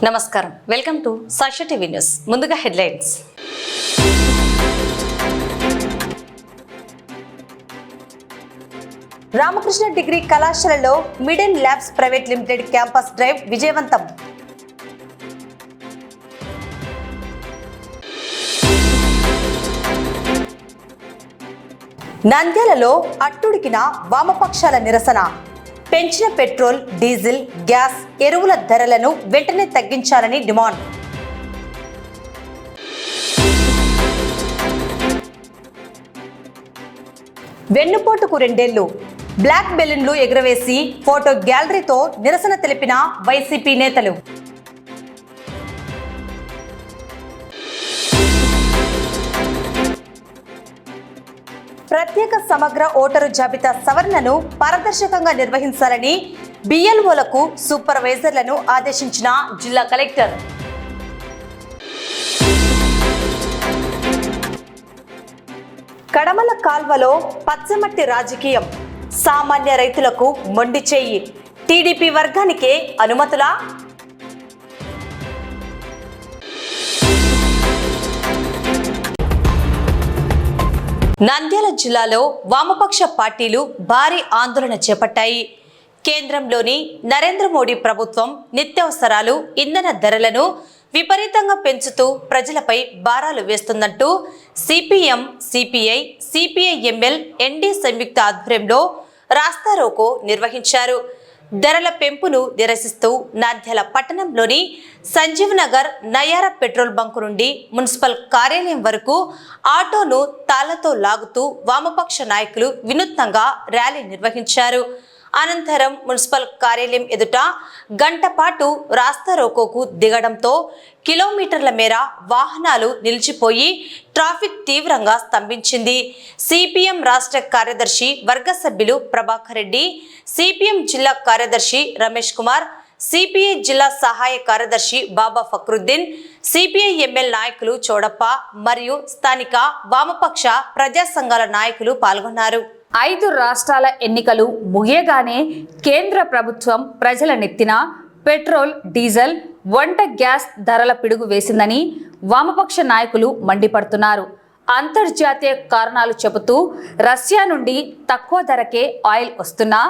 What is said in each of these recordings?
నమస్కారం, welcome to Sakshi TV news. ముందుగా headlines. Ramakrishna degree కళాశాలలో Miden labs private limited campus drive విజయవంతం. నంద్యాలలో అట్టుడికిన వామపక్షాల నిరసన. పెంచిన పెట్రోల్, డీజిల్, గ్యాస్, ఎరువుల ధరలను వెంటనే తగ్గించాలని డిమాండ్. వెన్నుపోటుకు 2 ఏళ్లు. బ్లాక్ బెలూన్లు ఎగురవేసి ఫోటో గ్యాలరీతో నిరసన తెలిపిన వైసీపీ నేతలు. ప్రత్యేక సమగ్ర ఓటరు జాబితా సవరణను పారదర్శకంగా నిర్వహించాలని బిఎల్ఓలకు, సూపర్వైజర్లను ఆదేశించిన జిల్లా కలెక్టర్. కడమల కాల్వలో పచ్చమట్టి రాజకీయం. సామాన్య రైతులకు మొండి చేయి. టీడీపీ వర్గానికే అనుమతులా? నంద్యాల జిల్లాలో వామపక్ష పార్టీలు భారీ ఆందోళన చేపట్టాయి. కేంద్రంలోని నరేంద్ర మోడీ ప్రభుత్వం నిత్యావసరాలు, ఇంధన ధరలను విపరీతంగా పెంచుతూ ప్రజలపై భారాలు వేస్తుందంటూ సిపిఎం, సిపిఐ, సిపిఐఎంఎల్, ఎన్డీ సంయుక్త ఆధ్వర్యంలో రాస్తారోకో నిర్వహించారు. ధరల పెంపును నిరసిస్తూ నంద్యాల పట్టణంలోని సంజీవ్ నగర్ నయార పెట్రోల్ బంకు నుండి మున్సిపల్ కార్యాలయం వరకు ఆటోను తాళ్లతో లాగుతూ వామపక్ష నాయకులు వినూత్నంగా ర్యాలీ నిర్వహించారు. అనంతరం మున్సిపల్ కార్యాలయం ఎదుట గంట పాటు రాస్తారోకోకు దిగడంతో కిలోమీటర్ల మేర వాహనాలు నిలిచిపోయి ట్రాఫిక్ తీవ్రంగా స్తంభించింది. సిపిఎం రాష్ట్ర కార్యదర్శి వర్గ సభ్యులు ప్రభాకర్ రెడ్డి, సిపిఎం జిల్లా కార్యదర్శి రమేష్ కుమార్, సిపిఐ జిల్లా సహాయ కార్యదర్శి బాబా ఫక్రుద్దీన్, సిపిఐఎంఎల్ నాయకులు చోడప్ప మరియు స్థానిక వామపక్ష ప్రజా సంఘాల నాయకులు పాల్గొన్నారు. 5 రాష్ట్రాల ఎన్నికలు ముగియగానే కేంద్ర ప్రభుత్వం ప్రజల నెత్తిన పెట్రోల్, డీజిల్, వంట గ్యాస్ ధరల పిడుగు వేసిందని వామపక్ష నాయకులు మండిపడుతున్నారు. అంతర్జాతీయ కారణాలు చెబుతూ రష్యా నుండి తక్కువ ధరకే ఆయిల్ వస్తున్నా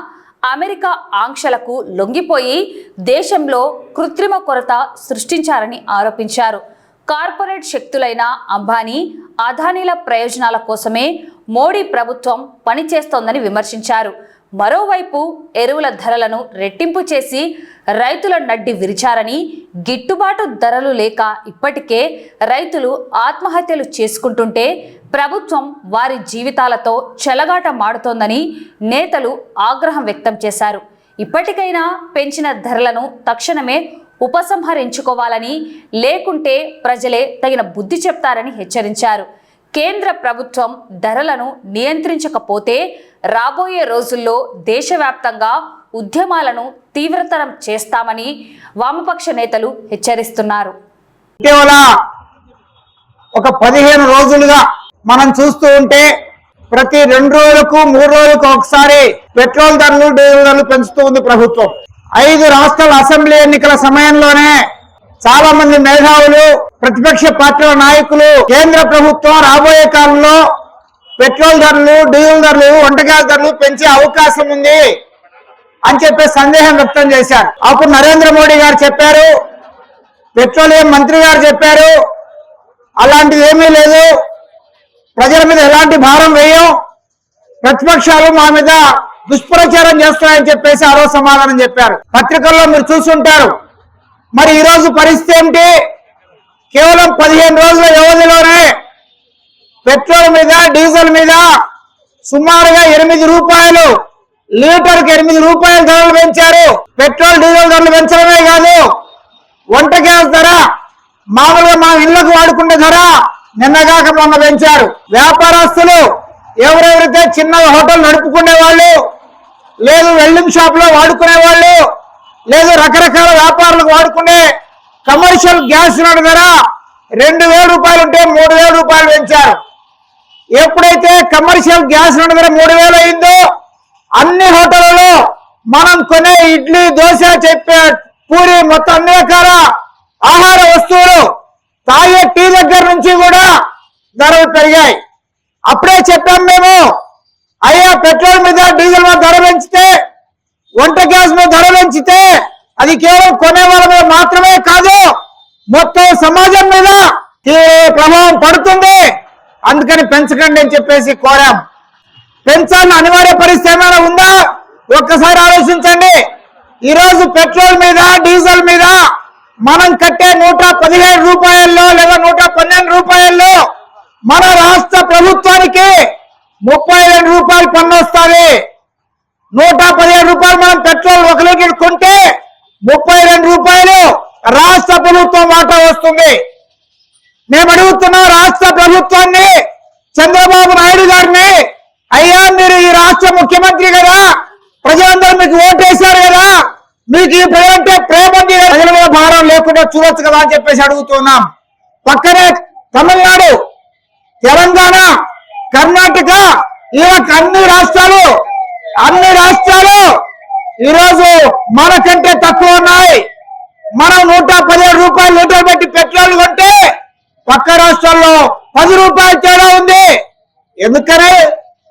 అమెరికా ఆంక్షలకు లొంగిపోయి దేశంలో కృత్రిమ కొరత సృష్టించారని ఆరోపించారు. కార్పొరేట్ శక్తులైన అంబానీ, అదానీల ప్రయోజనాల కోసమే మోడీ ప్రభుత్వం పనిచేస్తోందని విమర్శించారు. మరోవైపు ఎరువుల ధరలను రెట్టింపు చేసి రైతుల నడ్డి విరిచారని, గిట్టుబాటు ధరలు లేక ఇప్పటికే రైతులు ఆత్మహత్యలు చేసుకుంటుంటే ప్రభుత్వం వారి జీవితాలతో చెలగాట మాడుతోందని నేతలు ఆగ్రహం వ్యక్తం చేశారు. ఇప్పటికైనా పెంచిన ధరలను తక్షణమే ఉపసంహరించుకోవాలని, లేకుంటే ప్రజలే తగిన బుద్ధి చెప్తారని హెచ్చరించారు. కేంద్ర ప్రభుత్వం ధరలను నియంత్రించకపోతే రాబోయే రోజుల్లో దేశవ్యాప్తంగా ఉద్యమాలను తీవ్రతరం చేస్తామని వామపక్ష నేతలు హెచ్చరిస్తున్నారు. ఇటీవల ఒక 15 రోజులుగా మనం చూస్తూ ఉంటే ప్రతి 2 రోజులకు 3 రోజులకు ఒకసారి పెట్రోల్ ధరలు, డీజిల్ ధరలు పెంచుతూ ఉంది ప్రభుత్వం. 5 రాష్ట్రాల అసెంబ్లీ ఎన్నికల సమయంలోనే చాలా మంది మేధావులు, ప్రతిపక్ష పార్టీల నాయకులు కేంద్ర ప్రభుత్వం రాబోయే కాలంలో పెట్రోల్ ధరలు, డీజిల్ ధరలు, వంట గ్యాస్ ధరలు పెంచే అవకాశం ఉంది అని చెప్పి సందేహం వ్యక్తం చేశారు. అప్పుడు నరేంద్ర మోడీ గారు చెప్పారు, పెట్రోలియం మంత్రి గారు చెప్పారు, అలాంటిది ఏమీ లేదు, ప్రజల మీద ఎలాంటి భారం వేయం, ప్రతిపక్షాలు మా మీద దుష్ప్రచారం చేస్తాయని చెప్పేసి ఆ రోజు సమాధానం చెప్పారు. పత్రికల్లో మీరు చూస్తుంటారు. మరి ఈ రోజు పరిస్థితి ఏంటి? కేవలం 15 రోజుల వ్యవధిలోనే పెట్రోల్ మీద, డీజిల్ మీద సుమారుగా 8 రూపాయలు, లీటర్కి 8 రూపాయల ధరలు పెంచారు. పెట్రోల్, డీజిల్ ధరలు పెంచడమే కాదు, వంట గ్యాస్ ధర, మామూలుగా మా ఇళ్లకు వాడుకునే ధర నిన్నగాక మొన్న పెంచారు. వ్యాపారస్తులు ఎవరెవరైతే చిన్న హోటల్ నడుపుకునే వాళ్ళు, లేదు వెల్డింగ్ షాప్ లో వాడుకునే వాళ్ళు, లేదు రకరకాల వ్యాపారులకు వాడుకునే కమర్షియల్ గ్యాస్ సిలిండర్ ధర 2000 రూపాయలు ఉంటే 3000 రూపాయలు పెంచారు. ఎప్పుడైతే కమర్షియల్ గ్యాస్ సిలిండర్ ధర 3000 అయిందో అన్ని హోటళ్లలో మనం కొనే ఇడ్లీ, దోశ, పూరి మొత్తం అన్ని రకాల ఆహార వస్తువులు, తాగే టీ దగ్గర నుంచి కూడా ధరలు పెరిగాయి. అప్పుడే చెప్పాం మేము, అయ్యా పెట్రోల్ మీద డీజిల్ మీద ధర పెంచితే, వంట గ్యాస్ మీద ధర పెంచితే అది కేవలం కొనే వాళ్ళ మీద మాత్రమే కాదు, మొత్తం సమాజం మీద ప్రభావం పడుతుంది. అందుకని పెంచకండి అని చెప్పేసి కోరాం. పెంచాలని అనివార్య పరిస్థితి ఏమైనా ఉందా? ఒక్కసారి ఆలోచించండి. ఈరోజు పెట్రోల్ మీద, డీజిల్ మీద మనం కట్టే 117 రూపాయల్లో లేదా 112 రూపాయల్లో మన రాష్ట్ర ప్రభుత్వానికి 32 రూపాయలు పన్ను వస్తుంది. 117 రూపాయలు మనం పెట్రోల్ 1 లీటర్ కొంటే 32 రూపాయలు రాష్ట్ర ప్రభుత్వం వాటా వస్తుంది. మేము అడుగుతున్నాం రాష్ట్ర ప్రభుత్వాన్ని, చంద్రబాబు నాయుడు గారిని, అయ్యా మీరు ఈ రాష్ట్ర ముఖ్యమంత్రి కదా, ప్రజలందరూ మీకు ఓటేశారు కదా, మీకు ఈ ప్రజలంటే ప్రేమ ఉంది కదా, ప్రజల మీద భారం లేకుండా చూడొచ్చు కదా అని చెప్పేసి అడుగుతున్నాం. పక్కనే తమిళనాడు, తెలంగాణ, కర్ణాటక, ఇలా అన్ని రాష్ట్రాలు ఈరోజు మనకంటే తక్కువ ఉన్నాయి. మనం 117 రూపాయలు లీటర్ పెట్టి పెట్రోల్ కొంటే పక్క రాష్ట్రాల్లో 10 రూపాయలు తేడా ఉంది. ఎందుకని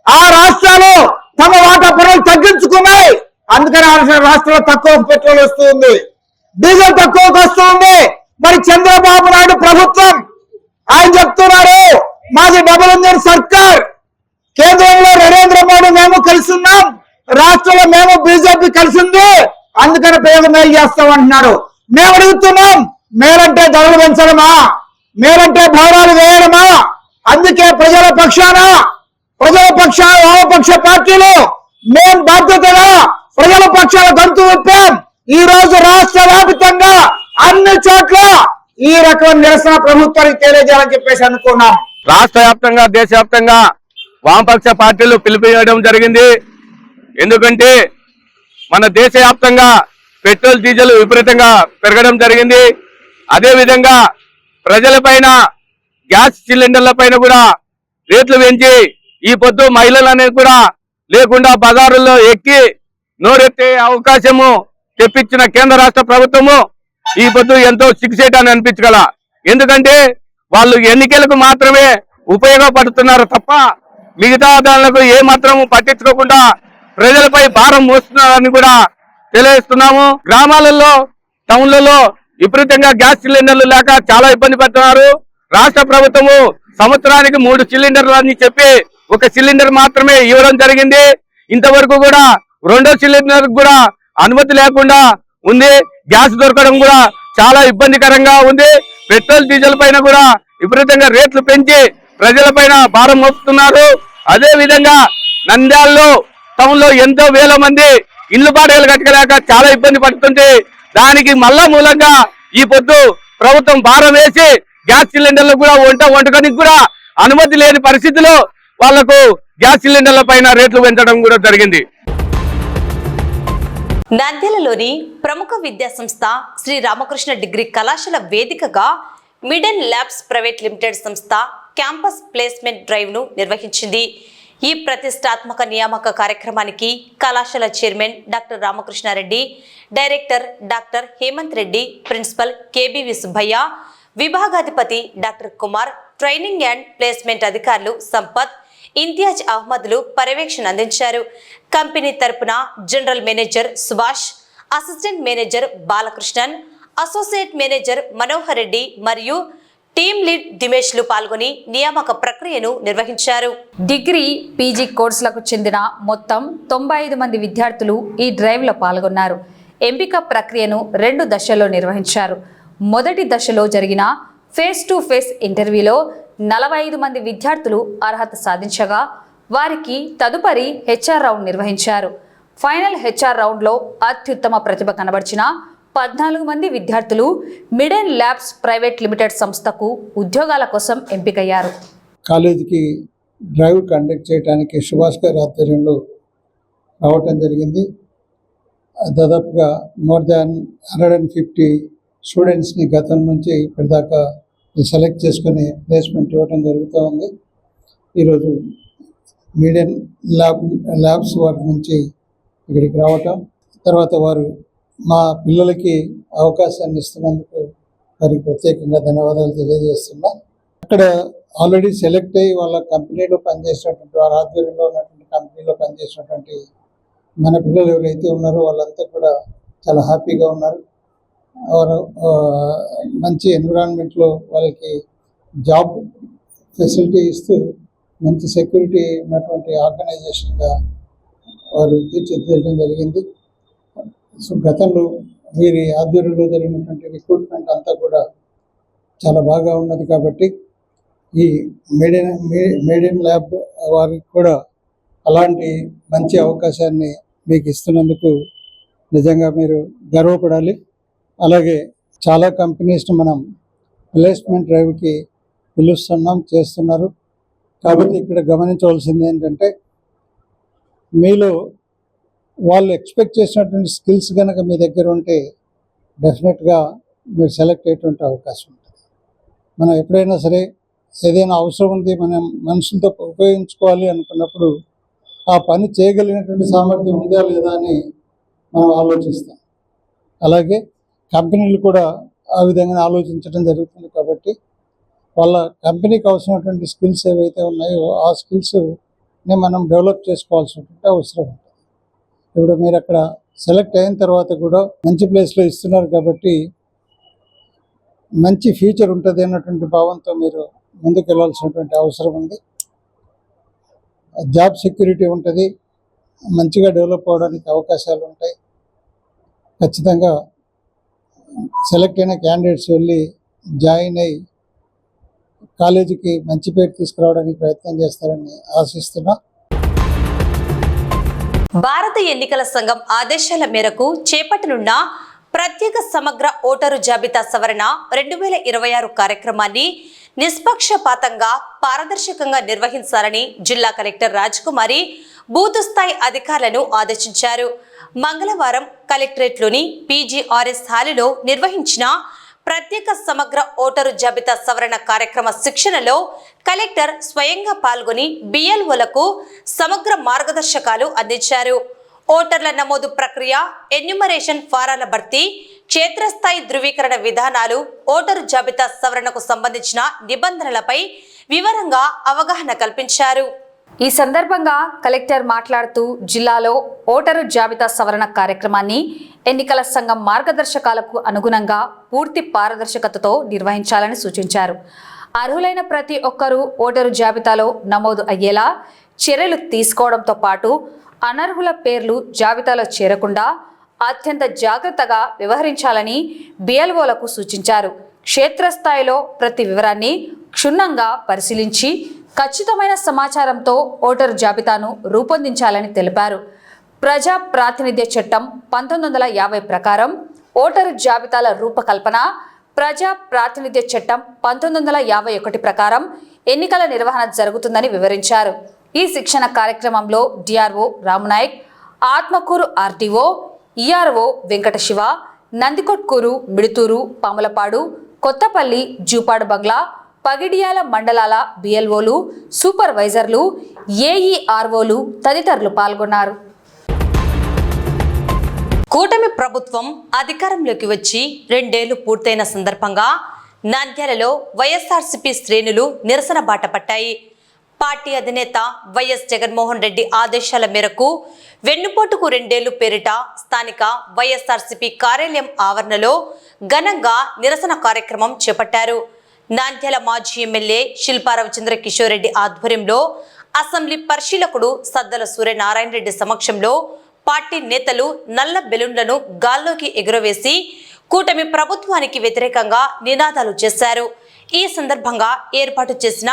ఆ రాష్ట్రాలు తమ వాటా పనులు తగ్గించుకున్నాయి. అందుకని ఆ రాష్ట్రాల్లో తక్కువ పెట్రోల్ వస్తుంది, డీజిల్ తక్కువకు వస్తుంది. మరి చంద్రబాబు నాయుడు ప్రభుత్వం ఆయన చెప్తున్నారు మాది డబుల్ ఇంజిన్ సర్కార్, కేంద్రంలో నరేంద్ర మోడీ మేము కలిసి ఉన్నాం, రాష్ట్రంలో మేము బీజేపీ కలిసింది, అందుకని పేద మేలు చేస్తాం అంటున్నాడు. మేము అడుగుతున్నాం, మేలంటే ధరలు పెంచడమా, మేలంటే భారాలు వేయడమా? అందుకే ప్రజల పక్షాన వామపక్ష పార్టీలు మేము బాధ్యతగా ప్రజల పక్షాల గొంతు విప్పాం. ఈ రోజు రాష్ట్ర వ్యాప్తంగా అన్ని చోట్ల ఈ రకం నిరసన ప్రభుత్వానికి తెలియజేయాలని చెప్పేసి అనుకున్నాం. రాష్ట్ర వ్యాప్తంగా, దేశవ్యాప్తంగా వామపక్ష పార్టీలు పిలుపునివ్వడం జరిగింది. ఎందుకంటే మన దేశవ్యాప్తంగా పెట్రోల్, డీజిల్ విపరీతంగా పెరగడం జరిగింది. అదేవిధంగా ప్రజలపైన, గ్యాస్ సిలిండర్ల పైన కూడా రేట్లు పెంచి ఈ పొద్దు మహిళలనే కూడా లేకుండా బజారుల్లో ఎక్కి నోరెత్తే అవకాశము తెప్పించిన కేంద్ర రాష్ట్ర ప్రభుత్వము ఈ పొద్దు ఎంతో సిగ్గుచేటని అనిపించగల. ఎందుకంటే వాళ్ళు ఎన్నికలకు మాత్రమే ఉపయోగపడుతున్నారు తప్ప మిగతా దానిలకు ఏ మాత్రము పట్టించుకోకుండా ప్రజలపై భారం మోస్తున్నారని కూడా తెలియజేస్తున్నాము. గ్రామాలలో, టౌన్లలో విపరీతంగా గ్యాస్ సిలిండర్లు లేక చాలా ఇబ్బంది పడుతున్నారు. రాష్ట్ర ప్రభుత్వము సంవత్సరానికి 3 సిలిండర్లు అని చెప్పి 1 సిలిండర్ మాత్రమే ఇవ్వడం జరిగింది. ఇంతవరకు కూడా 2వ సిలిండర్ కూడా అనుమతి లేకుండా ఉంది. గ్యాస్ దొరకడం కూడా చాలా ఇబ్బందికరంగా ఉంది. పెట్రోల్, డీజిల్ పైన కూడా విపరీతంగా రేట్లు పెంచి ప్రజలపైన భారం మోపుతున్నారు. అదే విధంగా నంద్యాలలో టౌన్ లో ఎంతో వేల మంది ఇల్లు బాటలు కట్టలేక చాలా ఇబ్బంది పడుతుంది. దానికి మళ్ళా మూలంగా ఈ పొద్దు ప్రభుత్వం భారం వేసి గ్యాస్ సిలిండర్లు కూడా వంటకానికి కూడా అనుమతి లేని పరిస్థితిలో వాళ్లకు గ్యాస్ సిలిండర్ల పైన రేట్లు పెంచడం కూడా జరిగింది. నంద్యాలలోని ప్రముఖ విద్యా సంస్థ శ్రీ రామకృష్ణ డిగ్రీ కళాశాల వేదికగా మిడెన్ ల్యాబ్స్ ప్రైవేట్ లిమిటెడ్ సంస్థ క్యాంపస్ ప్లేస్మెంట్ డ్రైవ్ ను నిర్వహించింది. ఈ ప్రతిష్టాత్మక నియామక కార్యక్రమానికి కళాశాల chairman doctor Ramakrishna Reddy, director doctor Hemanth Reddy, principal KBV Subbaiah, విభాగాధిపతి doctor Kumar, training and placement అధికారులు సంపత్, ఇంతియాజ్ అహ్మద్లు పర్యవేక్షణ అందించారు. కంపెనీ తరపున general manager Subhash, assistant manager Balakrishnan, associate manager Manohar Reddy మరియు టీమ్ లీడ్ దిమేష్లు పాల్గొని నియామక ప్రక్రియను నిర్వహించారు. డిగ్రీ, పీజీ కోర్సులకు చెందిన మొత్తం 95 మంది విద్యార్థులు ఈ డ్రైవ్లో పాల్గొన్నారు. ఎంపిక ప్రక్రియను 2 దశల్లో నిర్వహించారు. మొదటి దశలో జరిగిన ఫేస్ టు ఫేస్ ఇంటర్వ్యూలో 45 మంది విద్యార్థులు అర్హత సాధించగా వారికి తదుపరి హెచ్ఆర్ రౌండ్ నిర్వహించారు. ఫైనల్ హెచ్ఆర్ రౌండ్లో అత్యుత్తమ ప్రతిభ కనబర్చిన 14 మంది విద్యార్థులు మిడెన్ ల్యాబ్స్ ప్రైవేట్ లిమిటెడ్ సంస్థకు ఉద్యోగాల కోసం ఎంపికయ్యారు. కాలేజీకి డ్రైవ్ కండక్ట్ చేయడానికి సుభాష్ గారి ఆధ్వర్యంలో రావటం జరిగింది. దాదాపుగా మోర్ దాన్ 150 స్టూడెంట్స్ని గతం నుంచి ఇప్పటిదాకా సెలెక్ట్ చేసుకుని ప్లేస్మెంట్ ఇవ్వడం జరుగుతూ ఉంది. ఈరోజు మిడెన్ ల్యాబ్స్ వారి నుంచి ఇక్కడికి రావటం, తర్వాత వారు మా పిల్లలకి అవకాశాన్ని ఇస్తున్నందుకు వారికి ప్రత్యేకంగా ధన్యవాదాలు తెలియజేస్తున్నా. అక్కడ ఆల్రెడీ సెలెక్ట్ అయ్యి వాళ్ళ కంపెనీలో పనిచేసినటువంటి, వారి ఆధ్వర్యంలో ఉన్నటువంటి కంపెనీలో పనిచేసినటువంటి మన పిల్లలు ఎవరైతే ఉన్నారో వాళ్ళంతా కూడా చాలా హ్యాపీగా ఉన్నారు. వారు మంచి ఎన్విరాన్మెంట్లో వాళ్ళకి జాబ్ ఫెసిలిటీ ఇస్తూ మంచి సెక్యూరిటీ ఉన్నటువంటి ఆర్గనైజేషన్గా వారు తీర్చిదిద్దడం జరిగింది. సో గతంలో వీరి ఆధ్వర్యంలో జరిగినటువంటి రిక్రూట్మెంట్ అంతా కూడా చాలా బాగా ఉన్నది కాబట్టి ఈ మేడియన్ ల్యాబ్ వారికి కూడా అలాంటి మంచి అవకాశాన్ని మీకు ఇస్తున్నందుకు నిజంగా మీరు గర్వపడాలి. అలాగే చాలా కంపెనీస్ని మనం ప్లేస్మెంట్ డ్రైవ్కి చేస్తున్నారు. కాబట్టి ఇక్కడ గమనించవలసింది ఏంటంటే, మీలో వాళ్ళు ఎక్స్పెక్ట్ చేసినటువంటి స్కిల్స్ కనుక మీ దగ్గర ఉంటే డెఫినెట్గా మీరు సెలెక్ట్ అయ్యేటువంటి అవకాశం ఉంటుంది. మనం ఎప్పుడైనా సరే ఏదైనా అవసరం ఉంది, మనం మనుషులతో ఉపయోగించుకోవాలి అనుకున్నప్పుడు ఆ పని చేయగలిగినటువంటి సామర్థ్యం ఉందా లేదా అని మనం ఆలోచిస్తాం. అలాగే కంపెనీలు కూడా ఆ విధంగా ఆలోచించడం జరుగుతుంది. కాబట్టి వాళ్ళ కంపెనీకి అవసరమైనటువంటి స్కిల్స్ ఏవైతే ఉన్నాయో ఆ స్కిల్స్ని మనం డెవలప్ చేసుకోవాల్సినటువంటి అవసరం ఉంటుంది. ఇప్పుడు మీరు అక్కడ సెలెక్ట్ అయిన తర్వాత కూడా మంచి ప్లేస్లో ఇస్తున్నారు కాబట్టి మంచి ఫ్యూచర్ ఉంటుంది అన్నటువంటి భావంతో మీరు ముందుకు వెళ్ళాల్సినటువంటి అవసరం ఉంది. జాబ్ సెక్యూరిటీ ఉంటుంది, మంచిగా డెవలప్ అవ్వడానికి అవకాశాలు ఉంటాయి. ఖచ్చితంగా సెలెక్ట్ అయిన క్యాండిడేట్స్ వెళ్ళి జాయిన్ అయ్యి కాలేజీకి మంచి పేరు తీసుకురావడానికి ప్రయత్నం చేస్తారని ఆశిస్తున్నా. భారత ఎన్నికల సంఘం ఆదేశాల మేరకు చేపట్టనున్న ప్రత్యేక సమగ్ర ఓటరు జాబితా సవరణ 2026 కార్యక్రమాన్ని నిష్పక్షపాతంగా పారదర్శకంగా నిర్వహించాలని జిల్లా కలెక్టర్ రాజకుమారి బూత్ స్థాయి అధికారులను ఆదేశించారు. మంగళవారం కలెక్టరేట్లోని PGRS హాలులో నిర్వహించిన ప్రత్యేక సమగ్ర ఓటరు జాబితా సవరణ కార్యక్రమ శిక్షణలో కలెక్టర్ స్వయంగా పాల్గొని BLOలకు సమగ్ర మార్గదర్శకాలు అందించారు. ఓటర్ల నమోదు ప్రక్రియ, ఎన్యూమరేషన్ ఫారాల భర్తీ, క్షేత్రస్థాయి ధృవీకరణ విధానాలు, ఓటరు జాబితా సవరణకు సంబంధించిన నిబంధనలపై వివరంగా అవగాహన కల్పించారు. ఈ సందర్భంగా కలెక్టర్ మాట్లాడుతూ జిల్లాలో ఓటరు జాబితా సవరణ కార్యక్రమాన్ని ఎన్నికల సంఘం మార్గదర్శకాలకు అనుగుణంగా పూర్తి పారదర్శకతతో నిర్వహించాలని సూచించారు. అర్హులైన ప్రతి ఒక్కరూ ఓటరు జాబితాలో నమోదు అయ్యేలా చర్యలు తీసుకోవడంతో పాటు అనర్హుల పేర్లు జాబితాలో చేరకుండా అత్యంత జాగ్రత్తగా వ్యవహరించాలని BLOలకు సూచించారు. క్షేత్రస్థాయిలో ప్రతి వివరాన్ని క్షుణ్ణంగా పరిశీలించి ఖచ్చితమైన సమాచారంతో ఓటరు జాబితాను రూపొందించాలని తెలిపారు. ప్రజా ప్రాతినిధ్య చట్టం 1950 ప్రకారం ఓటరు జాబితాల రూపకల్పన, ప్రజా ప్రాతినిధ్య చట్టం 1951 ప్రకారం ఎన్నికల నిర్వహణ జరుగుతుందని వివరించారు. ఈ శిక్షణ కార్యక్రమంలో DRO Ram Nayak, Atmakur RTO, ERO Venkatasiva, Nandikotkur, Midutur, Pamulapadu, Kothapalli, Jupadu బంగ్లా, పగిడియాల మండలాల BLOలు, సూపర్వైజర్లు, AEROలు తదితరులు పాల్గొన్నారు. కూటమి ప్రభుత్వం అధికారంలోకి వచ్చి 2 ఏళ్లు పూర్తయిన సందర్భంగా నంద్యాలలో వైఎస్ఆర్సీపీ శ్రేణులు నిరసన బాట పట్టాయి. పార్టీ అధినేత వైఎస్ జగన్మోహన్ రెడ్డి ఆదేశాల మేరకు వెన్నుపోటుకు 2 ఏళ్లు పేరిట స్థానిక వైఎస్ఆర్సీపీ కార్యాలయం ఆవరణలో ఘనంగా నిరసన కార్యక్రమం చేపట్టారు. నంద్యాల మాజీ ఎమ్మెల్యే శిల్పా రవిచంద్ర కిషోర్ రెడ్డి ఆధ్వర్యంలో అసెంబ్లీ పరిశీలకుడు సద్దల సూర్యనారాయణ రెడ్డి సమక్షంలో పార్టీ నేతలు నల్ల బెలూన్లను గాల్లోకి ఎగురవేసి కూటమి ప్రభుత్వానికి వ్యతిరేకంగా నినాదాలు చేశారు. ఈ సందర్భంగా ఏర్పాటు చేసిన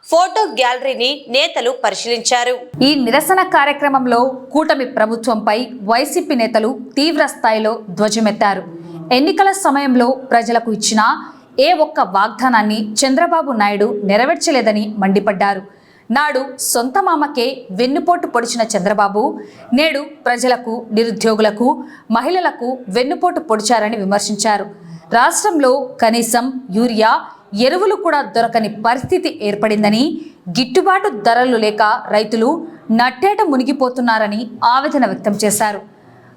ఫోటో గ్యాలరీని నేతలు పరిశీలించారు. ఈ నిరసన కార్యక్రమంలో కూటమి ప్రభుత్వంపై వైసీపీ నేతలు తీవ్ర స్థాయిలో ధ్వజమెత్తారు. ఎన్నికల సమయంలో ప్రజలకు ఇచ్చిన ఏ ఒక్క వాగ్దానాన్ని చంద్రబాబు నాయుడు నెరవేర్చలేదని మండిపడ్డారు. నాడు సొంత మామకే వెన్నుపోటు పొడిచిన చంద్రబాబు నేడు ప్రజలకు, నిరుద్యోగులకు, మహిళలకు వెన్నుపోటు పొడిచారని విమర్శించారు. రాష్ట్రంలో కనీసం యూరియా, ఎరువులు కూడా దొరకని పరిస్థితి ఏర్పడిందని, గిట్టుబాటు ధరలు లేక రైతులు నట్టేట మునిగిపోతున్నారని ఆవేదన వ్యక్తం చేశారు.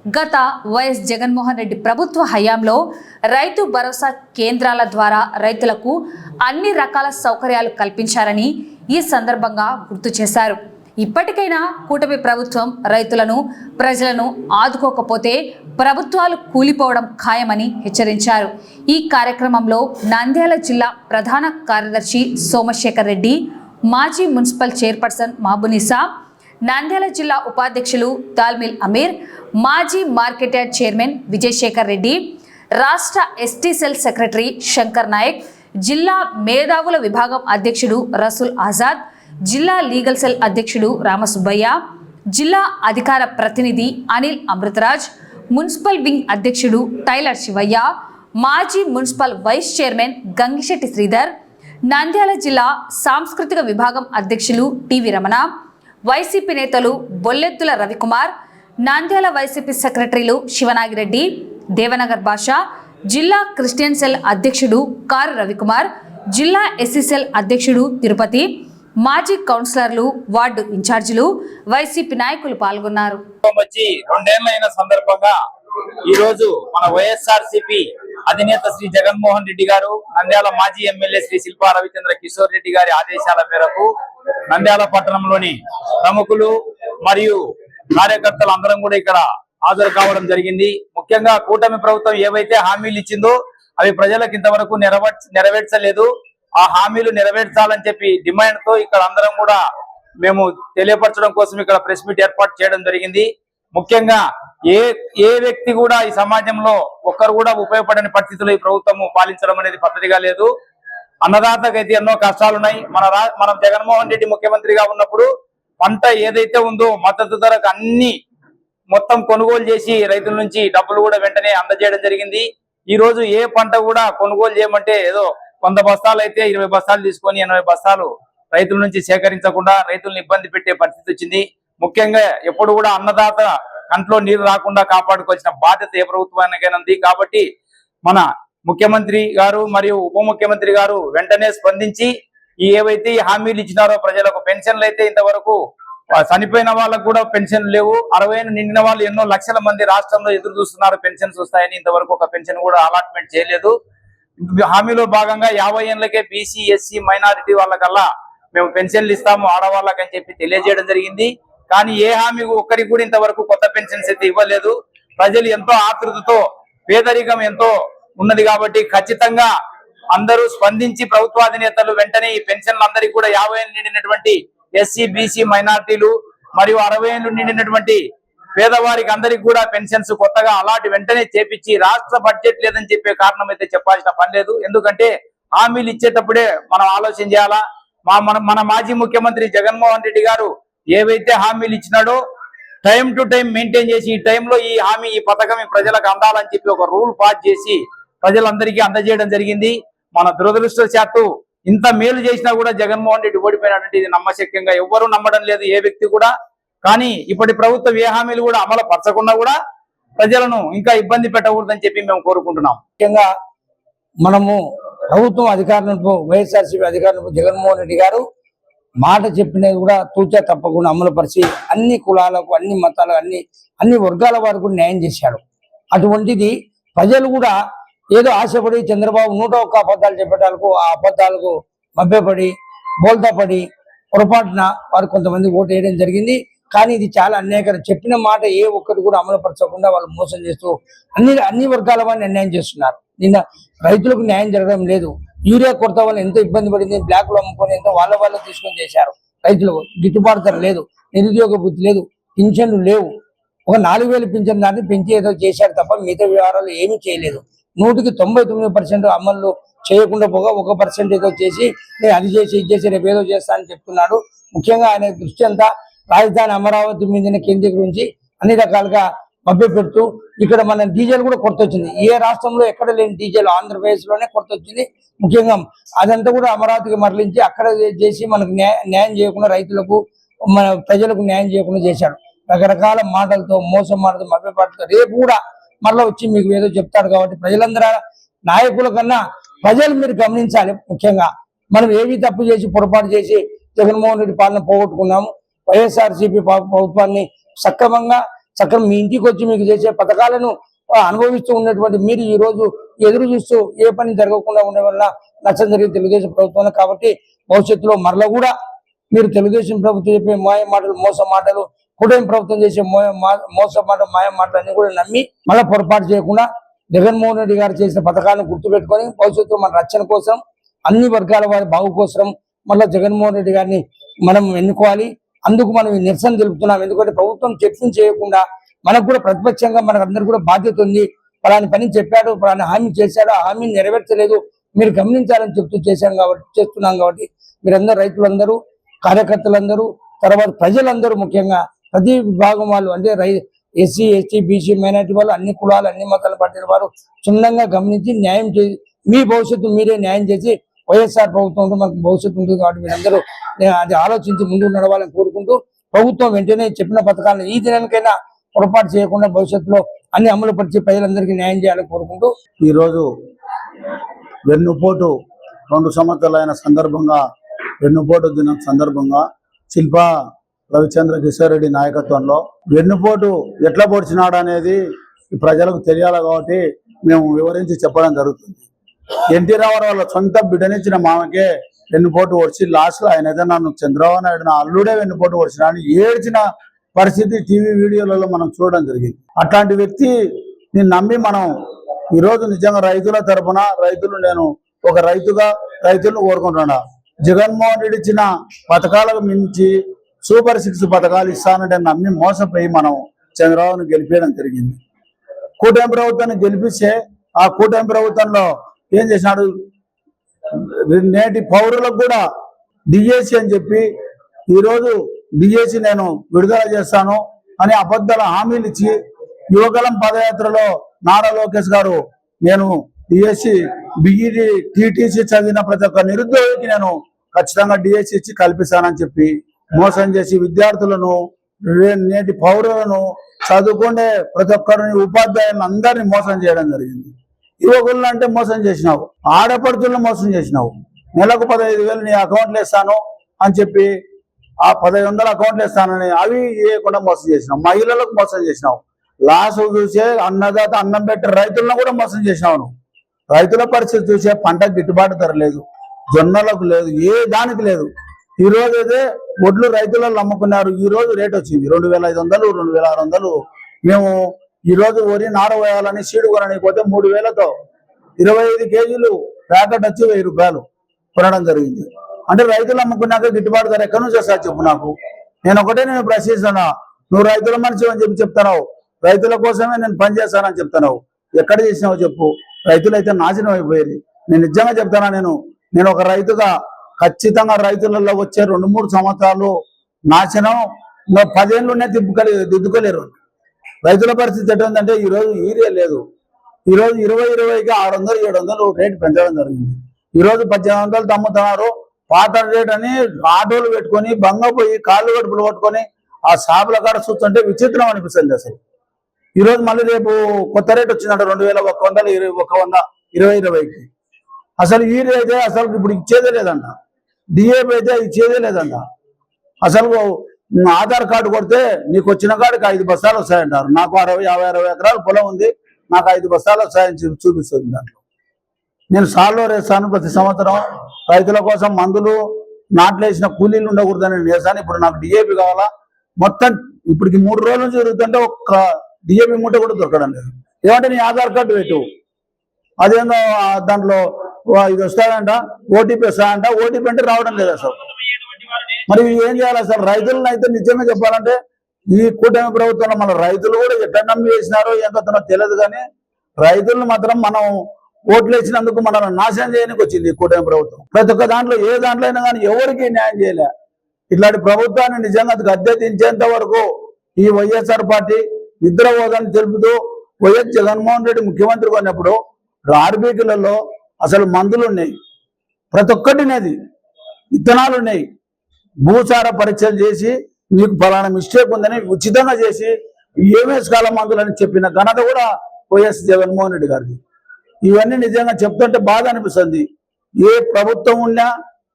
గత వైఎస్ జగన్మోహన్ రెడ్డి ప్రభుత్వ హయాంలో రైతు భరోసా కేంద్రాల ద్వారా రైతులకు అన్ని రకాల సౌకర్యాలు కల్పించారని ఈ సందర్భంగా గుర్తు చేశారు. ఇప్పటికైనా కూటమి ప్రభుత్వం రైతులను, ప్రజలను ఆదుకోకపోతే ప్రభుత్వాలు కూలిపోవడం ఖాయమని హెచ్చరించారు. ఈ కార్యక్రమంలో నంద్యాల జిల్లా ప్రధాన కార్యదర్శి సోమశేఖర్ రెడ్డి, మాజీ మున్సిపల్ చైర్పర్సన్ మహబూనిసా, నంద్యాల జిల్లా ఉపాధ్యక్షులు తాల్మిల్ అమీర్, మాజీ market yard chairman Vijayasekhar Reddy, రాష్ట్ర ST cell secretary Shankar Nayak, జిల్లా మేధావుల విభాగం అధ్యక్షుడు రసూల్ ఆజాద్, జిల్లా లీగల్ సెల్ అధ్యక్షుడు రామసుబ్బయ్య, జిల్లా అధికార ప్రతినిధి అనిల్ అమృతరాజ్, మున్సిపల్ వింగ్ అధ్యక్షుడు టైలర్ శివయ్య, మాజీ municipal vice chairman Gangisetty Sridhar, Nandyal జిల్లా సాంస్కృతిక విభాగం అధ్యక్షులు టివి రమణ, వైసీపీ నేతలు బొల్లెద్దుల రవికుమార్, నంద్యాల వైసీపీ సెక్రటరీలు శివనాగిరెడ్డి, దేవనగర్ భాష, జిల్లా క్రిస్టియన్ సెల్ అధ్యక్షుడు కారు రవికుమార్, జిల్లా ఎస్సీ సెల్ అధ్యక్షుడు తిరుపతి, మాజీ కౌన్సిలర్లు, వార్డు ఇన్ఛార్జీలు, వైసీపీ నాయకులు పాల్గొన్నారు. వచ్చి 2 ఏళ్లైన సందర్భంగా ఈ రోజు మన వైఎస్ఆర్సీపీ అధినేత శ్రీ జగన్మోహన్ రెడ్డి గారు, నంద్యాల మాజీ ఎమ్మెల్యే శ్రీ శిల్పా రవిచంద్ర కిషోర్ రెడ్డి గారి ఆదేశాల మేరకు నంద్యాల పట్టణంలోని ప్రముఖులు మరియు కార్యకర్తలు అందరం కూడా ఇక్కడ హాజరు కావడం జరిగింది. ముఖ్యంగా కూటమి ప్రభుత్వం ఏవైతే హామీలు ఇచ్చిందో అవి ప్రజలకు ఇంతవరకు నెరవేర్చలేదు. ఆ హామీలు నెరవేర్చాలని చెప్పి డిమాండ్ తో ఇక్కడ అందరం కూడా మేము తెలియపరచడం కోసం ఇక్కడ ప్రెస్ మీట్ ఏర్పాటు చేయడం జరిగింది. ముఖ్యంగా ఏ వ్యక్తి కూడా ఈ సమాజంలో ఒక్కరు కూడా ఉపయోగపడని పరిస్థితుల్లో ఈ ప్రభుత్వము పాలించడం అనేది పద్ధతిగా లేదు. అన్నదాతకైతే ఎన్నో కష్టాలున్నాయి. మనం జగన్మోహన్ రెడ్డి ముఖ్యమంత్రిగా ఉన్నప్పుడు పంట ఏదైతే ఉందో మద్దతు ధరకు అన్ని మొత్తం కొనుగోలు చేసి రైతుల నుంచి డబ్బులు కూడా వెంటనే అందజేయడం జరిగింది. ఈ రోజు ఏ పంట కూడా కొనుగోలు చేయమంటే ఏదో 100 బస్తాలు అయితే 20 బస్తాలు తీసుకొని 80 బస్తాలు రైతుల నుంచి సేకరించకుండా రైతులను ఇబ్బంది పెట్టే పరిస్థితి వచ్చింది. ముఖ్యంగా ఎప్పుడు కూడా అన్నదాత కంట్లో నీరు రాకుండా కాపాడుకోవాల్సిన బాధ్యత ఏ ప్రభుత్వానికైనా ఉంది. కాబట్టి మన ముఖ్యమంత్రి గారు మరియు ఉప ముఖ్యమంత్రి గారు వెంటనే స్పందించి ఏవైతే హామీలు ఇచ్చినారో ప్రజలకు పెన్షన్లు అయితే ఇంతవరకు చనిపోయిన వాళ్ళకు కూడా పెన్షన్ లేవు. 60 నిండిన వాళ్ళు ఎన్నో లక్షల మంది రాష్ట్రంలో ఎదురు చూస్తున్నారు పెన్షన్స్ వస్తాయని. ఇంతవరకు ఒక పెన్షన్ కూడా అలాట్మెంట్ చేయలేదు. హామీలో భాగంగా 50 ఏళ్లకే బీసీ, ఎస్సీ, మైనారిటీ వాళ్ళకల్లా మేము పెన్షన్లు ఇస్తాము ఆడవాళ్ళకని చెప్పి తెలియజేయడం జరిగింది. కానీ ఏ హామీ ఒక్కరికి కూడా ఇంతవరకు కొత్త పెన్షన్స్ అయితే ఇవ్వలేదు. ప్రజలు ఎంతో ఆతృతతో, పేదరికం ఎంతో ఉన్నది కాబట్టి ఖచ్చితంగా అందరూ స్పందించి ప్రభుత్వాధినేతలు వెంటనే ఈ పెన్షన్లు అందరికీ కూడా 50 ఏళ్ళు నిండినటువంటి ఎస్సీ, బీసీ, మైనారిటీలు మరియు 60 ఏళ్ళు నిండినటువంటి పేదవారికి అందరికి కూడా పెన్షన్స్ కొత్తగా అలాంటి వెంటనే చేపించి రాష్ట్ర బడ్జెట్ లేదని చెప్పే కారణం అయితే చెప్పాల్సిన పని లేదు. ఎందుకంటే హామీలు ఇచ్చేటప్పుడే మనం ఆలోచన చేయాలా. మన మాజీ ముఖ్యమంత్రి జగన్మోహన్ రెడ్డి గారు ఏవైతే హామీలు ఇచ్చినాడో టైం టు టైం మెయింటైన్ చేసి ఈ టైంలో ఈ హామీ, ఈ పథకం ప్రజలకు అందాలని చెప్పి ఒక రూల్ పాస్ చేసి ప్రజలందరికీ అందజేయడం జరిగింది. మన దురదృష్టవశాత్తు ఇంత మేలు చేసినా కూడా జగన్మోహన్ రెడ్డి ఓడిపోయినటువంటి ఇది నమ్మశక్యంగా ఎవ్వరూ నమ్మడం లేదు, ఏ వ్యక్తి కూడా. కానీ ఇప్పటి ప్రభుత్వం ఏ హామీలు కూడా అమలు పరచకుండా కూడా ప్రజలను ఇంకా ఇబ్బంది పెట్టకూడదని చెప్పి మేము కోరుకుంటున్నాం. ముఖ్యంగా మనము ప్రభుత్వం అధికారంలో వైఎస్ఆర్సీపీ అధికారంలో జగన్మోహన్ రెడ్డి గారు మాట చెప్పినది కూడా తూచా తప్పకుండా అమలు పరిచి అన్ని కులాలకు, అన్ని మతాలకు, అన్ని వర్గాల వారికి న్యాయం చేశాడు. అటువంటిది ప్రజలు కూడా ఏదో ఆశపడి చంద్రబాబు 101 అబద్ధాలు చెప్పేటాలకు ఆ అబద్ధాలకు మభ్యపడి బోల్తా పడి పొరపాటున వారు కొంతమంది ఓటు వేయడం జరిగింది. కానీ ఇది చాలా అన్యాయకరం. చెప్పిన మాట ఏ ఒక్కటి కూడా అమలు పరచకుండా వాళ్ళు మోసం చేస్తూ అన్ని వర్గాల వారిని అన్యాయం చేస్తున్నారు. నిన్న రైతులకు న్యాయం జరగడం లేదు. యూరియా కొరత వల్ల ఎంతో ఇబ్బంది పడింది. బ్లాక్ లో అమ్ముకొని ఎంతో వాళ్ళ తీసుకొని చేశారు. రైతులకు గిట్టుబాటు ధర లేదు, నిరుద్యోగ వృత్తి లేదు, పింఛన్లు లేవు. ఒక 4000 పింఛన్ దాన్ని పెంచి ఏదో చేశారు తప్ప మిగతా వ్యవహారాలు ఏమీ చేయలేదు. 99% అమలు చేయకుండా పోగా 1% ఏదో చేసి నేను అది చేసి ఇది చేసి రేపు ఏదో చేస్తా అని చెప్తున్నాడు. ముఖ్యంగా ఆయన దృష్టి అంతా రాజధాని అమరావతి మీద కేంద్రీకరించి అన్ని రకాలుగా మభ్యపెడుతూ ఇక్కడ మన డీజిల్ కూడా కొరత వచ్చింది. ఏ రాష్ట్రంలో ఎక్కడ లేని డీజిల్ ఆంధ్రప్రదేశ్ లోనే కొరత వచ్చింది. ముఖ్యంగా అదంతా కూడా అమరావతికి మరలించి అక్కడ చేసి మనకు న్యాయం చేయకుండా రైతులకు, మన ప్రజలకు న్యాయం చేయకుండా చేశాడు. రకరకాల మాటలతో, మోసం మాటలతో, మభ్యపాటలతో రేపు కూడా మరలా వచ్చి మీకు ఏదో చెప్తాడు. కాబట్టి ప్రజలందరూ, నాయకుల కన్నా ప్రజలు మీరు గమనించాలి. ముఖ్యంగా మనం ఏవి తప్పు చేసి పొరపాటు చేసి జగన్మోహన్ రెడ్డి పాలన పోగొట్టుకున్నాము. వైఎస్ఆర్సీపీ ప్రభుత్వాన్ని సక్రమంగా చక్కగా మీ ఇంటికి వచ్చి మీకు చేసే పథకాలను అనుభవిస్తూ ఉన్నటువంటి మీరు ఈ రోజు ఎదురు చూస్తూ ఏ పని జరగకుండా ఉండే వల్ల నష్టం జరిగే తెలుగుదేశం ప్రభుత్వం. కాబట్టి భవిష్యత్తులో మరలా కూడా మీరు తెలుగుదేశం ప్రభుత్వం చెప్పే మాయ మాటలు, మోస మాటలు, కూటమి ప్రభుత్వం చేసే మోస మాట, మాయ మాటలు అన్ని కూడా నమ్మి మళ్ళీ పొరపాటు చేయకుండా జగన్మోహన్ రెడ్డి గారు చేసిన పథకాలను గుర్తుపెట్టుకొని భవిష్యత్తులో మన రక్షణ కోసం, అన్ని వర్గాల వారి బాగు కోసం మళ్ళీ జగన్మోహన్ రెడ్డి గారిని మనం ఎన్నుకోవాలి. అందుకు మనం నిరసన తెలుపుతున్నాం. ఎందుకంటే ప్రభుత్వం చర్చలు చేయకుండా మనకు కూడా ప్రతిపక్షంగా మనకు అందరూ కూడా బాధ్యత ఉంది. పలాని పని చెప్పాడు, పలాని హామీ చేశాడు, ఆ హామీని నెరవేర్చలేదు, మీరు గమనించాలని చెప్తూ చేస్తున్నాం కాబట్టి మీరందరూ, రైతులందరూ, కార్యకర్తలందరూ, తర్వాత ప్రజలందరూ, ముఖ్యంగా ప్రతి విభాగం వాళ్ళు అంటే ఎస్సీ, ఎస్టీ, బీసీ, మైనార్టీ వాళ్ళు, అన్ని కులాలు, అన్ని మతాల పార్టీల వారు క్షుణ్ణంగా గమనించి న్యాయం చేసి మీ భవిష్యత్తు మీరే న్యాయం చేసి వైఎస్ఆర్ ప్రభుత్వం ఉంటే మనకు భవిష్యత్తు ఉంటుంది. కాబట్టి మీరందరూ అది ఆలోచించి ముందుకు నడవాలని కోరుకుంటూ ప్రభుత్వం వెంటనే చెప్పిన పథకాలను ఈ దినానికైనా పొరపాటు చేయకుండా భవిష్యత్తులో అన్ని అమలు పరిచి ప్రజలందరికీ న్యాయం చేయాలని కోరుకుంటూ ఈరోజు వెన్నుపోటు 2 సంవత్సరాలైన సందర్భంగా, వెన్నుపోటు దినం సందర్భంగా శిల్పా రవిచంద్ర కిషోర్ రెడ్డి నాయకత్వంలో వెన్నుపోటు ఎట్లా పొడిచినాడు అనేది ప్రజలకు తెలియాలి కాబట్టి మేము వివరించి చెప్పడం జరుగుతుంది. ఎన్టీ రామారావు వాళ్ళ సొంత బిడ్డనిచ్చిన మామకే వెన్నుపోటు పొడిచి లాస్ట్ లో ఆయన ఏదైనా నన్ను చంద్రబాబు నాయుడు నా అల్లుడే వెన్నుపోటు పొడిచిన అని ఏడ్చిన పరిస్థితి టీవీ వీడియోలలో మనం చూడడం జరిగింది. అట్లాంటి వ్యక్తి నేను నమ్మి మనం ఈరోజు నిజంగా రైతుల తరఫున నేను ఒక రైతుగా రైతులను కోరుకుంటున్నా. జగన్మోహన్ రెడ్డి ఇచ్చిన పథకాలకు మించి సూపర్ 6 పథకాలు ఇస్తానంటే నమ్మి మోసపోయి మనం చంద్రబాబును గెలిపేయడం జరిగింది. కూటమి ప్రభుత్వాన్ని గెలిపిస్తే ఆ కూటమి ప్రభుత్వంలో ఏం చేసినాడు, నేటి పౌరులకు కూడా డిఎస్సి అని చెప్పి ఈరోజు డిఎస్సి నేను విడుదల చేస్తాను అని అబద్ధాల హామీలు ఇచ్చి యువగలం పదయాత్రలో నారా లోకేష్ గారు నేను డిఎస్సి, బిఈడి, టీటీసీ చదివిన ప్రతి ఒక్క నిరుద్యోగికి నేను ఖచ్చితంగా డిఎస్సి ఇచ్చి కల్పిస్తానని చెప్పి మోసం చేసి విద్యార్థులను, నేటి పౌరులను, చదువుకునే ప్రతి ఒక్కరిని, ఉపాధ్యాయులను అందరినీ మోసం చేయడం జరిగింది. యువకులను అంటే మోసం చేసినావు, ఆడపడుతులను మోసం చేసినావు. నెలకు 15,000 నీ అకౌంట్లు వేస్తాను అని చెప్పి ఆ 1,500 అకౌంట్లు వేస్తానని అవి వేయకుండా మోసం చేసినావు. మహిళలకు మోసం చేసినావు. లాస్ చూసే అన్నదాత అన్నం పెట్టే రైతులను కూడా మోసం చేసినావు. నువ్వు రైతుల పరిస్థితి చూసే పంటకు గిట్టుబాటు ధర లేదు, జొన్నలకు లేదు, ఏ దానికి లేదు. ఈ రోజు అయితే ఒడ్లు రైతులలో అమ్ముకున్నారు. ఈ రోజు రేట్ వచ్చింది 2,500, 2,600. మేము ఈ రోజు వరి నార వేయాలని సీడు కొనకపోతే 3,000తో 25 కేజీలు ప్యాకెట్ వచ్చి 1,000 రూపాయలు కొనడం జరిగింది. అంటే రైతులు అమ్ముకున్నాక గిట్టుబాటు ధర ఎక్కడి నుంచి వస్తా చెప్పు నాకు. నేను ప్రశ్నిస్తున్నా, నువ్వు రైతుల మనిషి అని చెప్పి చెప్తున్నావు, రైతుల కోసమే నేను పనిచేస్తానని చెప్తున్నావు. ఎక్కడ చేసినావు చెప్పు. రైతులైతే నాశనం అయిపోయేది. నేను నిజంగా చెప్తానా, నేను ఒక రైతుగా ఖచ్చితంగా రైతులలో వచ్చే 2-3 సంవత్సరాలు నాశనం 10 ఏళ్ళునే దిద్దుకోలేరు. రైతుల పరిస్థితి ఎట్లుందంటే ఈరోజు యూరియా లేదు. ఈరోజు 2020కి 600-700 రేటు పెంచడం జరిగింది. ఈరోజు 1800 అమ్ముతున్నారు. పాత రేట్ అని ఆటోలు పెట్టుకొని బంగపోయి కాళ్ళు గడుపులు కొట్టుకొని ఆ షాపుల కాడ చూస్తుంటే విచిత్రం అనిపిస్తుంది అసలు. ఈరోజు మళ్ళీ రేపు కొత్త రేట్ వచ్చిందంట 2,100, 2020కి. అసలు యూరియా అయితే అసలు ఇప్పుడు ఇచ్చేదే లేదంట. డిఏపి అయితే ఇచ్చేదే లేదంట. అసలు ఆధార్ కార్డు కొడితే నీకు వచ్చిన కాడికి 5 బస్తాలు వస్తాయంటారు. నాకు 50-60 ఎకరాలు పొలం ఉంది, నాకు 5 బస్తాలు వస్తాయని చూపిస్తుంది. దాంట్లో నేను సాల్లో వేస్తాను ప్రతి సంవత్సరం. రైతుల కోసం మందులు, నాట్లు వేసిన కూలీలు ఉండకూడదని నేను వేస్తాను. ఇప్పుడు నాకు డిఏపి కావాలా. మొత్తం ఇప్పటికి 3 రోజుల నుంచి జరుగుతుంటే ఒక్క డిఏపి మూట కూడా దొరకడం లేదు. ఏమంటే నీ ఆధార్ కార్డు పెట్టు, అదేందో దాంట్లో ఇది వస్తాయంట, ఓటీపీ వస్తాయంట. ఓటీపీ అంటే రావడం లేదు అసలు. మరి ఏం చేయాలి అసలు? రైతులను అయితే నిజంగా చెప్పాలంటే ఈ కూటమి ప్రభుత్వంలో మన రైతులు కూడా ఎట్లా నమ్మి వేసినారో ఏం కథనో తెలియదు. కానీ రైతులను మాత్రం మనం ఓట్లు వేసినందుకు మనల్ని నాశనం చేయడానికి వచ్చింది ఈ కూటమి ప్రభుత్వం. ప్రతి ఒక్క దాంట్లో ఏ దాంట్లో అయినా కానీ ఎవరికి న్యాయం చేయలే. ఇట్లాంటి ప్రభుత్వాన్ని నిజంగా గద్దె దించేంత వరకు ఈ వైఎస్ఆర్ పార్టీ నిద్రపోదని తెలుపుతూ వైఎస్ జగన్మోహన్ రెడ్డి ముఖ్యమంత్రి కొన్నప్పుడు ఆర్బీకీలలో అసలు మందులు ఉన్నాయి, ప్రతి ఒక్కటినేది విత్తనాలు ఉన్నాయి. భూసార పరీక్షలు చేసి నీకు ఫలానా మిస్టేక్ ఉందని ఉచితంగా చేసి ఏమేస్ కాల మందులు అని చెప్పిన ఘనత కూడా వైఎస్ జగన్మోహన్ రెడ్డి గారిది. ఇవన్నీ నిజంగా చెప్తుంటే బాధ అనిపిస్తుంది. ఏ ప్రభుత్వం ఉన్నా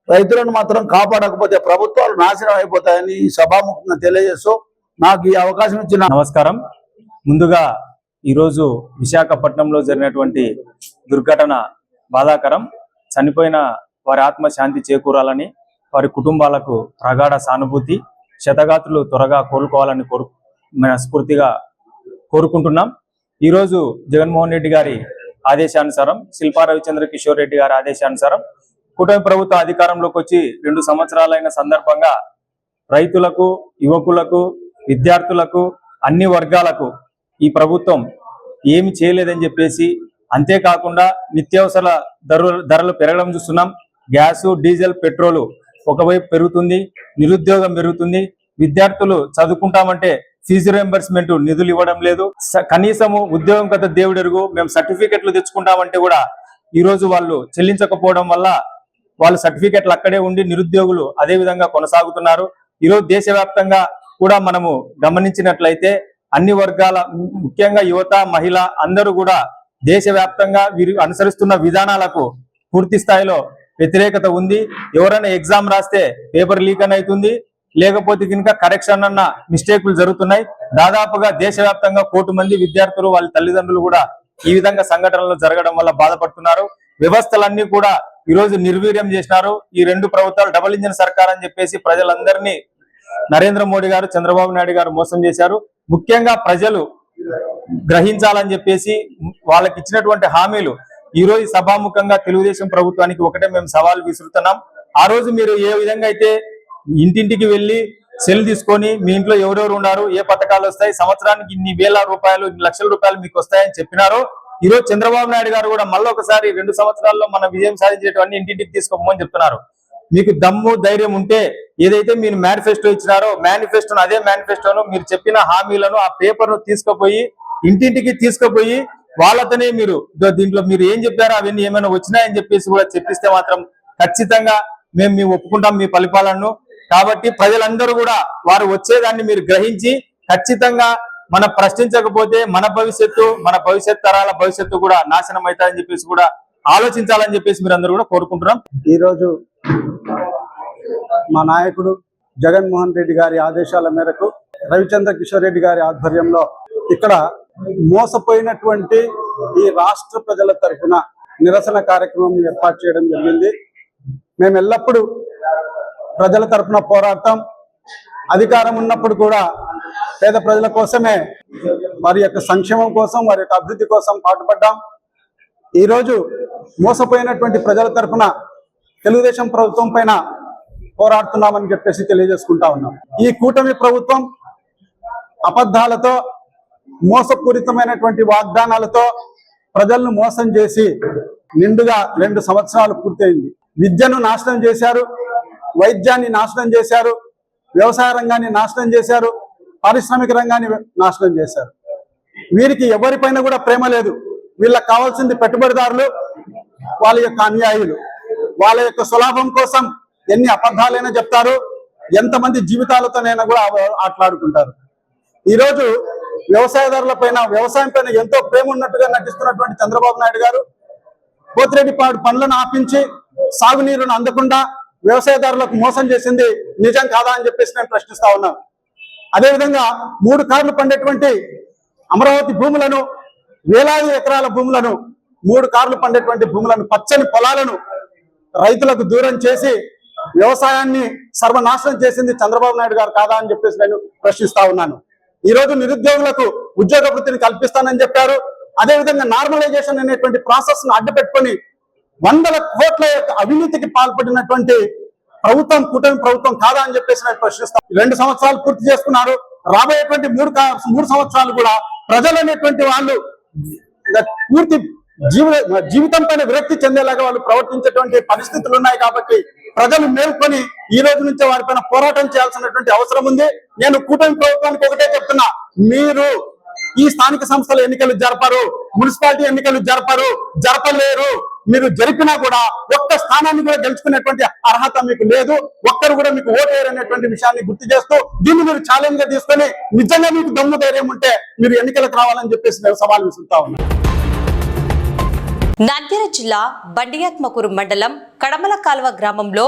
రైతులను మాత్రం కాపాడకపోతే ప్రభుత్వాలు నాశనం అయిపోతాయని ఈ సభాముఖంగా తెలియజేస్తూ నాకు ఈ అవకాశం ఇచ్చిన నమస్కారం. ముందుగా ఈరోజు విశాఖపట్నంలో జరిగినటువంటి దుర్ఘటన బాధాకరం. చనిపోయిన వారి ఆత్మ శాంతి చేకూరాలని, వారి కుటుంబాలకు ప్రగాఢ సానుభూతి, క్షతగాత్రులు త్వరగా కోలుకోవాలని స్ఫూర్తిగా కోరుకుంటున్నాం. ఈరోజు జగన్మోహన్ రెడ్డి గారి ఆదేశానుసారం, శిల్పా రవిచంద్ర కిషోర్ రెడ్డి గారి ఆదేశానుసారం కూటమి ప్రభుత్వం అధికారంలోకి వచ్చి 2 సంవత్సరాలైన సందర్భంగా రైతులకు, యువకులకు, విద్యార్థులకు, అన్ని వర్గాలకు ఈ ప్రభుత్వం ఏమి చేయలేదని చెప్పేసి, అంతేకాకుండా నిత్యావసర ధరలు పెరగడం చూస్తున్నాం. గ్యాసు, డీజిల్, పెట్రోలు ఒకవైపు పెరుగుతుంది, నిరుద్యోగం పెరుగుతుంది. విద్యార్థులు చదువుకుంటామంటే ఫీజు రియంబర్స్మెంట్ నిధులు ఇవ్వడం లేదు. కనీసము ఉద్యోగం కదా దేవుడెరుగు, మేము సర్టిఫికెట్లు తెచ్చుకుంటామంటే కూడా ఈరోజు వాళ్ళు చెల్లించకపోవడం వల్ల వాళ్ళు సర్టిఫికెట్లు అక్కడే ఉండి నిరుద్యోగులు అదే విధంగా కొనసాగుతున్నారు. ఈరోజు దేశవ్యాప్తంగా కూడా మనము గమనించినట్లయితే అన్ని వర్గాల, ముఖ్యంగా యువత, మహిళ అందరూ కూడా దేశవ్యాప్తంగా వీరు అనుసరిస్తున్న విధానాలకు పూర్తి స్థాయిలో వ్యతిరేకత ఉంది. ఎవరైనా ఎగ్జామ్ రాస్తే పేపర్ లీక్ అని అవుతుంది, లేకపోతే కనుక కరెక్షన్ అన్న మిస్టేకులు జరుగుతున్నాయి. దాదాపుగా దేశవ్యాప్తంగా 1 కోటి మంది విద్యార్థులు, వాళ్ళ తల్లిదండ్రులు కూడా ఈ విధంగా సంఘటనలు జరగడం వల్ల బాధపడుతున్నారు. వ్యవస్థలన్నీ కూడా ఈరోజు నిర్వీర్యం చేసినారు. ఈ 2 ప్రభుత్వాలు డబుల్ ఇంజిన్ సర్కార్ అని చెప్పేసి ప్రజలందరినీ నరేంద్ర మోడీ గారు, చంద్రబాబు నాయుడు గారు మోసం చేశారు. ముఖ్యంగా ప్రజలు గ్రహించాలని చెప్పేసి వాళ్ళకి ఇచ్చినటువంటి హామీలు ఈ రోజు సభాముఖంగా తెలుగుదేశం ప్రభుత్వానికి ఒకటే మేము సవాల్ విసురుతున్నాం. ఆ రోజు మీరు ఏ విధంగా అయితే ఇంటింటికి వెళ్లి సెల్ తీసుకొని మీ ఇంట్లో ఎవరెవరు ఉన్నారు, ఏ పథకాలు వస్తాయి, సంవత్సరానికి ఇన్ని వేల రూపాయలు, ఇన్ని లక్షల రూపాయలు మీకు వస్తాయని చెప్పినారో, ఈ రోజు చంద్రబాబు నాయుడు గారు కూడా మళ్ళీ ఒకసారి 2 సంవత్సరాల్లో మన విజయం సాధించేటువంటి ఇంటింటికి తీసుకోమని చెప్తున్నారు. మీకు దమ్ము, ధైర్యం ఉంటే ఏదైతే మీరు మేనిఫెస్టో ఇచ్చినారో మేనిఫెస్టోను, అదే మేనిఫెస్టోను, మీరు చెప్పిన హామీలను, ఆ పేపర్ను తీసుకుపోయి ఇంటింటికి తీసుకుపోయి వాళ్ళతోనే మీరు దీంట్లో మీరు ఏం చెప్పారో అవన్నీ ఏమైనా వచ్చినాయని చెప్పేసి కూడా చెప్పిస్తే మాత్రం ఖచ్చితంగా మేము ఒప్పుకుంటాం మీ పరిపాలనను. కాబట్టి ప్రజలందరూ కూడా వారు వచ్చేదాన్ని మీరు గ్రహించి ఖచ్చితంగా మనం ప్రశ్నించకపోతే మన భవిష్యత్ తరాల భవిష్యత్తు కూడా నాశనం అవుతాయని చెప్పేసి కూడా ఆలోచించాలని చెప్పేసి మీరు అందరూ కూడా కోరుకుంటున్నాం. ఈరోజు మా నాయకుడు జగన్మోహన్ రెడ్డి గారి ఆదేశాల మేరకు రవిచంద్ర కిషోర్ రెడ్డి గారి ఆధ్వర్యంలో ఇక్కడ మోసపోయినటువంటి ఈ రాష్ట్ర ప్రజల తరఫున నిరసన కార్యక్రమం ఏర్పాటు చేయడం జరిగింది. మేము ఎల్లప్పుడూ ప్రజల తరఫున పోరాడతాం. అధికారం ఉన్నప్పుడు కూడా పేద ప్రజల కోసమే, వారి యొక్క సంక్షేమం కోసం, వారి యొక్క అభివృద్ధి కోసం పాటుపడ్డాం. ఈరోజు మోసపోయినటువంటి ప్రజల తరఫున తెలుగుదేశం ప్రభుత్వం పైన పోరాడుతున్నామని చెప్పేసి తెలియజేసుకుంటా ఉన్నాం. ఈ కూటమి ప్రభుత్వం అబద్ధాలతో, మోసపూరితమైనటువంటి వాగ్దానాలతో ప్రజలను మోసం చేసి నిండుగా 2 సంవత్సరాలు పూర్తయింది. విద్యను నాశనం చేశారు, వైద్యాన్ని నాశనం చేశారు, వ్యవసాయ రంగాన్ని నాశనం చేశారు, పారిశ్రామిక రంగాన్ని నాశనం చేశారు. వీరికి ఎవరిపైన కూడా ప్రేమ లేదు. వీళ్ళకి కావాల్సింది పెట్టుబడిదారులు, వాళ్ళ యొక్క అనుయాయులు. వాళ్ళ యొక్క సులాభం కోసం ఎన్ని అబద్ధాలైనా చెప్తారు, ఎంతమంది జీవితాలతోనైనా కూడా ఆటలాడుకుంటారు. ఈరోజు వ్యవసాయదారుల పైన, వ్యవసాయం పైన ఎంతో ప్రేమ ఉన్నట్టుగా నటిస్తున్నటువంటి చంద్రబాబు నాయుడు గారు పోతిరెడ్డిపాడు పనులను ఆపించి సాగునీరును అందకుండా వ్యవసాయదారులకు మోసం చేసింది నిజం కాదా అని చెప్పేసి నేను ప్రశ్నిస్తా ఉన్నాను. అదేవిధంగా 3 కార్లు పండేటువంటి అమరావతి భూములను, వేలాది ఎకరాల భూములను, 3 కార్లు పండేటువంటి భూములను, పచ్చని పొలాలను రైతులకు దూరం చేసి వ్యవసాయాన్ని సర్వనాశనం చేసింది చంద్రబాబు నాయుడు గారు కాదా అని చెప్పేసి నేను ప్రశ్నిస్తా ఉన్నాను. ఈ రోజు నిరుద్యోగులకు ఉద్యోగ వృత్తిని కల్పిస్తానని చెప్పారు. అదేవిధంగా నార్మలైజేషన్ అనేటువంటి ప్రాసెస్ ను అడ్డుపెట్టుకొని 100 కోట్ల అవినీతికి పాల్పడినటువంటి ప్రభుత్వం కూటమి ప్రభుత్వం కాదా అని చెప్పేసి నేను ప్రశ్నిస్తాను. 2 సంవత్సరాలు పూర్తి చేసుకున్నారు. రాబోయేటువంటి 3 సంవత్సరాలు కూడా ప్రజలు అనేటువంటి వాళ్ళు పూర్తి జీవితం పైన విరక్తి చెందేలాగా వాళ్ళు ప్రవర్తించేటువంటి పరిస్థితులు ఉన్నాయి. కాబట్టి ప్రజలు మేల్కొని ఈ రోజు నుంచే వారిపైన పోరాటం చేయాల్సినటువంటి అవసరం ఉంది. నేను కూటమి ప్రభుత్వానికి ఒకటే చెప్తున్నా, మీరు ఈ స్థానిక సంస్థల ఎన్నికలు జరపరు, మున్సిపాలిటీ ఎన్నికలు జరపలేరు. మీరు జరిపినా కూడా ఒక్క స్థానాన్ని కూడా గెలుచుకునేటువంటి అర్హత మీకు లేదు. ఒక్కరు కూడా మీకు ఓటేయరు అనేటువంటి విషయాన్ని గుర్తు చేస్తూ దీన్ని మీరు ఛాలెంజ్ గా తీసుకొని నిజంగా మీకు దమ్ము ధైర్యం ఉంటే మీరు ఎన్నికలకు రావాలని చెప్పేసి నేను సవాల్ విసురుతా ఉన్నాను. నంద్యాల జిల్లా బండియాత్మకూరు మండలం కడమల కాల్వ గ్రామంలో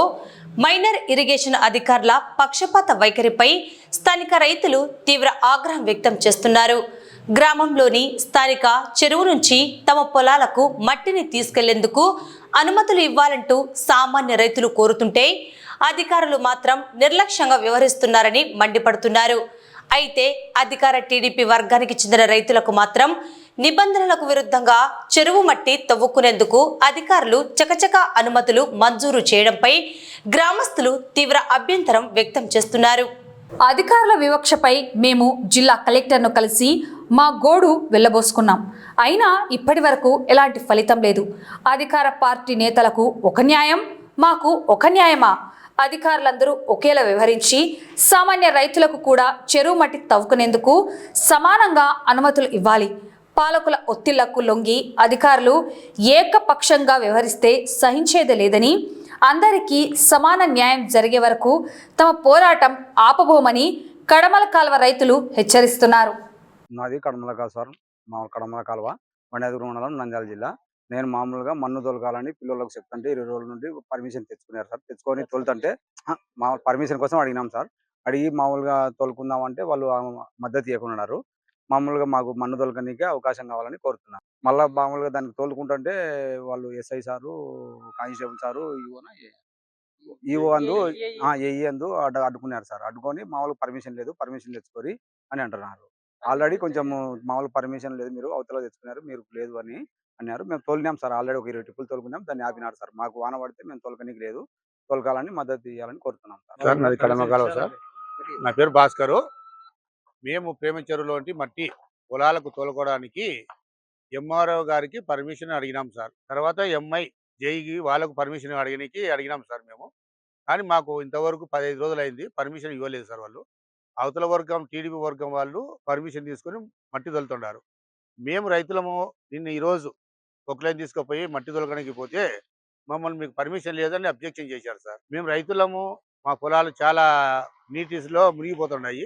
మైనర్ ఇరిగేషన్ అధికారుల పక్షపాత వైఖరిపై స్థానిక రైతులు తీవ్ర ఆగ్రహం వ్యక్తం చేస్తున్నారు. గ్రామంలోని స్థానిక చెరువు నుంచి తమ పొలాలకు మట్టిని తీసుకెళ్లేందుకు అనుమతులు ఇవ్వాలంటూ సామాన్య రైతులు కోరుతుంటే అధికారులు మాత్రం నిర్లక్ష్యంగా వ్యవహరిస్తున్నారని మండిపడుతున్నారు. అయితే అధికార టీడీపీ వర్గానికి చెందిన రైతులకు మాత్రం నిబంధనలకు విరుద్ధంగా చెరువు మట్టి తవ్వుకునేందుకు అధికారులు చకచకా అనుమతులు మంజూరు చేయడంపై గ్రామస్తులు తీవ్ర అభ్యంతరం వ్యక్తం చేస్తున్నారు. అధికారుల వివక్షపై మేము జిల్లా కలెక్టర్ను కలిసి మా గోడు వెళ్లబోసుకున్నాం. అయినా ఇప్పటి వరకు ఎలాంటి ఫలితం లేదు. అధికార పార్టీ నేతలకు ఒక న్యాయం, మాకు ఒక న్యాయమా? అధికారులందరూ ఒకేలా వ్యవహరించి సామాన్య రైతులకు కూడా చెరువు మట్టి తవ్వుకునేందుకు సమానంగా అనుమతులు ఇవ్వాలి. పాలకుల ఒత్తిళ్లకు లొంగి అధికారులు ఏకపక్షంగా వ్యవహరిస్తే సహించేదే లేదని, అందరికీ సమాన న్యాయం జరిగే వరకు తమ పోరాటం ఆపబోమని కడమల కాల్వ రైతులు హెచ్చరిస్తున్నారు. నాది కడమల కాలువ సార్, మా కడమల కాలువ వనెదురు మండలం నంద్యాల జిల్లా. నేను మామూలుగా మన్ను తోలకాలని పిల్లలకు చెప్తుంటే 20 రోజుల నుండి పర్మిషన్ తెచ్చుకున్నారు సార్. తెచ్చుకొని తోలుతుంటే మా పర్మిషన్ కోసం అడిగినాం సార్. అడిగి మామూలుగా తోలుకుందామంటే వాళ్ళు మద్దతు ఇవ్వకున్నారు. మామూలుగా మాకు మన్ను తోలకనీకే అవకాశం కావాలని కోరుతున్నాను. మళ్ళీ మామూలుగా దానికి తోలుకుంటుంటే వాళ్ళు SI sir, constable sir, EO అందు ఏఈ అందు అడ్డుకున్నారు సార్. అడ్డుకొని మామూలుగా పర్మిషన్ లేదు, పర్మిషన్ తెచ్చుకోరి అని అంటున్నారు. ఆల్రెడీ కొంచెం మామూలు పర్మిషన్ లేదు, మీరు అవతల తెచ్చుకున్నారు, మీరు లేదు అని అన్నారు. మేము తోలినాం సార్, ఆల్రెడీ ఒక 20 టిప్పులు తోలుకున్నాం. దాన్ని ఆపినారు సార్. మాకు వాన పడితే మేము తోలకనీకి లేదు, తోలకాలని మద్దతు ఇవ్వాలని కోరుతున్నాం సార్. నాది కడమ కాలువ సార్. నా పేరు భాస్కరు. మేము ప్రేమ చెరువులోంటి మట్టి పొలాలకు తోలుకోవడానికి ఎంఆర్ఓ గారికి పర్మిషన్ అడిగినాం సార్. తర్వాత ఎంఐ జైకి వాళ్ళకు పర్మిషన్ అడిగినాం సార్ మేము. కానీ మాకు ఇంతవరకు 15 రోజులు అయింది, పర్మిషన్ ఇవ్వలేదు సార్. వాళ్ళు అవతల వర్గం టీడీపీ వర్గం వాళ్ళు పర్మిషన్ తీసుకొని మట్టి తోలుతున్నారు. మేము రైతులము ఈరోజు ఒక లైన్ తీసుకుపోయి మట్టి తొలగడానికి పోతే మమ్మల్ని మీకు పర్మిషన్ లేదని అబ్జెక్షన్ చేశారు సార్. మేము రైతులము, మా పొలాలు చాలా నీటిలో మునిగిపోతున్నాయి.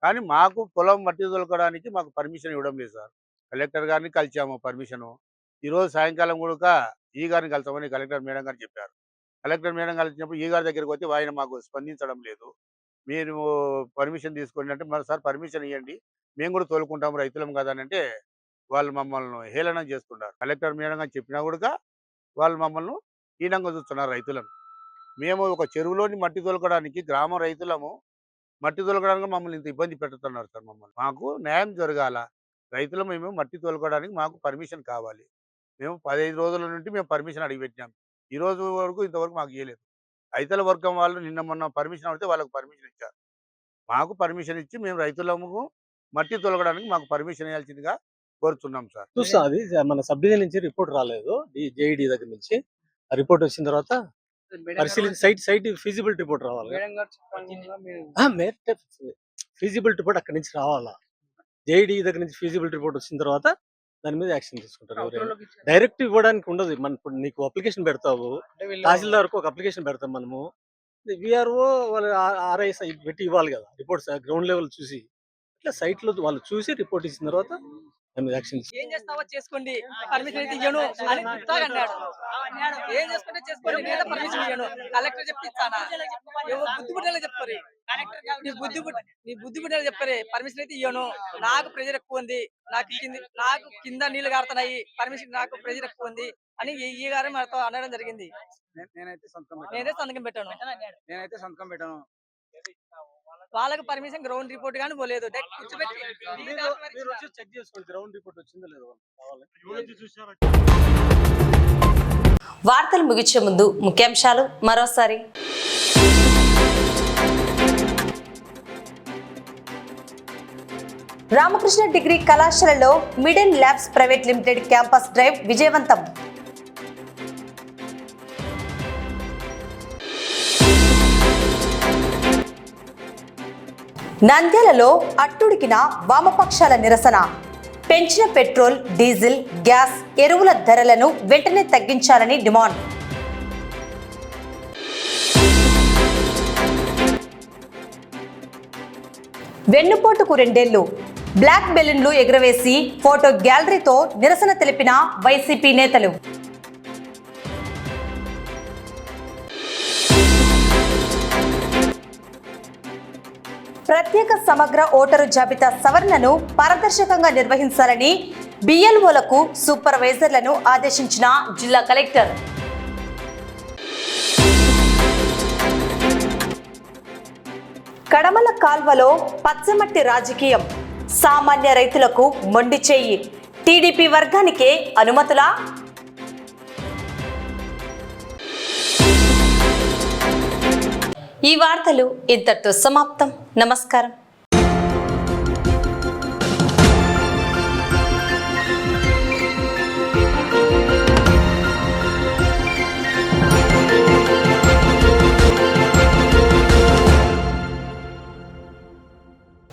కానీ మాకు పొలం మట్టి తొలగడానికి మాకు పర్మిషన్ ఇవ్వడం లేదు సార్. కలెక్టర్ గారిని కలిసాము పర్మిషను. ఈరోజు సాయంకాలం కూడా ఈ గారిని కలిసామని కలెక్టర్ మేడం గారు చెప్పారు. కలెక్టర్ మేడం కలిసినప్పుడు ఈ గారి దగ్గరికి వచ్చి ఆయన మాకు స్పందించడం లేదు. మీరు పర్మిషన్ తీసుకోండి అంటే, మరి సార్ పర్మిషన్ ఇవ్వండి, మేము కూడా తోలుకుంటాము రైతులం కదా అని అంటే వాళ్ళు మమ్మల్ని హేళన చేస్తున్నారు. కలెక్టర్ మేడం గారు చెప్పినా కూడా వాళ్ళు మమ్మల్ని హీనంగా చూస్తున్నారు రైతులను. మేము ఒక చెరువులోని మట్టి తోలుకోవడానికి గ్రామ రైతులము మట్టి తోలుకోవడానికి మమ్మల్ని ఇంత ఇబ్బంది పెడుతున్నారు సార్. మమ్మల్ని మాకు న్యాయం జరగాల. రైతులు మేము మట్టి తోలుకోవడానికి మాకు పర్మిషన్ కావాలి. మేము 15 రోజుల నుండి మేము పర్మిషన్ అడిగి పెట్టినాం. ఈ రోజు వరకు ఇంతవరకు మాకు ఇవ్వలేదు. రైతుల వర్గం వాళ్ళు నిన్న మొన్న పర్మిషన్ అడిగితే వాళ్ళకు పర్మిషన్ ఇచ్చారు. మాకు పర్మిషన్ ఇచ్చి మేము రైతులకు మట్టి తొలగడానికి మాకు పర్మిషన్ ఇవ్వాల్సిందిగా కోరుతున్నాం సార్. చూస్తా, అది మన సబ్ డివిజన్ నుంచి రిపోర్ట్ రాలేదు, జేఈడి దగ్గర నుంచి. ఆ రిపోర్ట్ వచ్చిన తర్వాత పరిశీలించి సైట్ ఫీజిబిలిటీ రిపోర్ట్ రావాలి. ఫీజిబిలిటీ రిపోర్ట్ అక్కడి నుంచి రావాలా. జేఈడి దగ్గర నుంచి ఫీజిబిలిటీ రిపోర్ట్ వచ్చిన తర్వాత దాని మీద యాక్షన్ తీసుకుంటారు. డైరెక్ట్ ఇవ్వడానికి ఉండదు. మన ఇప్పుడు నీకు అప్లికేషన్ పెడతావు, తహసీల్దార్ కు ఒక అప్లికేషన్ పెడతాం మనము. విఆర్ఓ వాళ్ళు ఆర్ఐఎస్ పెట్టి ఇవ్వాలి కదా రిపోర్ట్స్, గ్రౌండ్ లెవెల్ చూసి. ఇట్లా సైట్ లో వాళ్ళు చూసి రిపోర్ట్ ఇచ్చిన తర్వాత దాని మీద యాక్షన్. ఏం చేస్తావో చేసుకోండి, పర్మిషన్ అయితే ఇయ్యను అని అన్నాడు. ఏం చేసుకుంటే చేసుకోండి, నేనే పర్మిషన్ ఇయ్యను. కలెక్టర్ చెప్పి ఇస్తానా? బుద్ధి బుడ్డలే చెప్తారు, నీ బుద్ధి బుడ్డలు చెప్తారు. పర్మిషన్ అయితే ఇయ్యను, నాకు ప్రెజర్ ఎక్కువ ఉంది, నాకు కింద నీళ్లు కారుతున్నాయి, పర్మిషన్ నాకు ప్రెజర్ ఎక్కువ ఉంది అని ఈ గారు మనతో అనడం జరిగింది. నేనైతే సంతకం పెట్టాను. వాళ్ళకి పర్మిషన్ గ్రౌండ్ రిపోర్ట్ గానీ పోలేదు. చెక్ చేసుకోండి గ్రౌండ్ రిపోర్ట్ వచ్చిందో లేదో. వార్తలు ముగించే ముందు ముఖ్యాంశాలు మరోసారి. రామకృష్ణ డిగ్రీ కళాశాలలో Miden labs private limited campus drive విజయవంతం. నంద్యాలలో అట్టుడికిన వామపక్షాల నిరసన. పెంచిన పెట్రోల్, డీజిల్, గ్యాస్, ఎరువుల ధరలను వెంటనే తగ్గించాలని డిమాండ్. వెన్నుపోటుకు 2 ఏళ్లు. బ్లాక్ బెలూన్లు ఎగురవేసి ఫోటో గ్యాలరీతో నిరసన తెలిపిన వైసీపీ నేతలు. ప్రత్యేక సమగ్ర ఓటరు జాబితా సవరణను పారదర్శకంగా నిర్వహించాలని బిఎల్ఓలకు సూపర్వైజర్లను ఆదేశించిన జిల్లా కలెక్టర్. కడమల కాల్వలో పచ్చమట్టి రాజకీయం, సామాన్య రైతులకు మొండి చెయ్యి, టీడీపీ వర్గానికే అనుమతులా? ఈ వార్తలు ఇంతటితో సమాప్తం. నమస్కారం.